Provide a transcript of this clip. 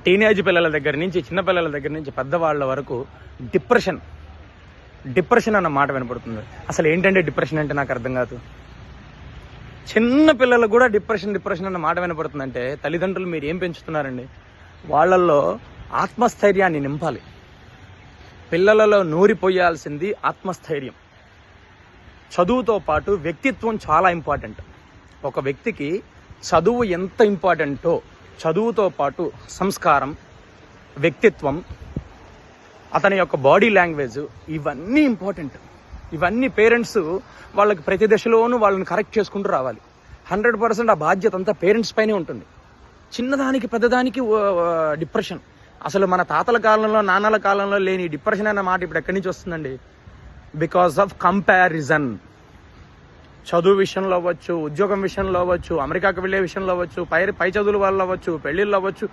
Teenage పిల్లల దగ్గర నుంచి, చిన్నపిల్లల దగ్గర నుంచి పెద్దవాళ్ళ వరకు డిప్రెషన్ అన్న మాట వినపడుతుంది. అసలు ఏంటంటే డిప్రెషన్ అంటే నాకు అర్థం కాదు. చిన్న పిల్లలకు కూడా డిప్రెషన్ అన్న మాట వినపడుతుందంటే తల్లిదండ్రులు మీరు ఏం పెంచుతున్నారండి? వాళ్ళల్లో ఆత్మస్థైర్యాన్ని నింపాలి. పిల్లలలో నూరిపోయాల్సింది ఆత్మస్థైర్యం. చదువుతో పాటు వ్యక్తిత్వం చాలా ఇంపార్టెంట్. ఒక వ్యక్తికి చదువు ఎంత ఇంపార్టెంటో చదువుతో పాటు సంస్కారం, వ్యక్తిత్వం, అతని యొక్క బాడీ లాంగ్వేజ్, ఇవన్నీ ఇంపార్టెంట్. ఇవన్నీ పేరెంట్స్ వాళ్ళకి ప్రతి దశలోనూ వాళ్ళని కరెక్ట్ చేసుకుంటూ రావాలి. 100% ఆ బాధ్యత అంతా పేరెంట్స్ పైనే ఉంటుంది. చిన్నదానికి పెద్దదానికి డిప్రెషన్. అసలు మన తాతల కాలంలో, నాన్నల కాలంలో లేని డిప్రెషన్ అన్న మాట ఇప్పుడు ఎక్కడి నుంచి వస్తుందండి? Because of comparison. చదువు విషయంలో అవ్వచ్చు, ఉద్యోగం విషయంలో అవ్వచ్చు, అమెరికాకు వెళ్ళే విషయంలో అవ్వచ్చు, పై చదువుల వల్ల అవ్వచ్చు, పెళ్లిళ్ళు అవ్వచ్చు,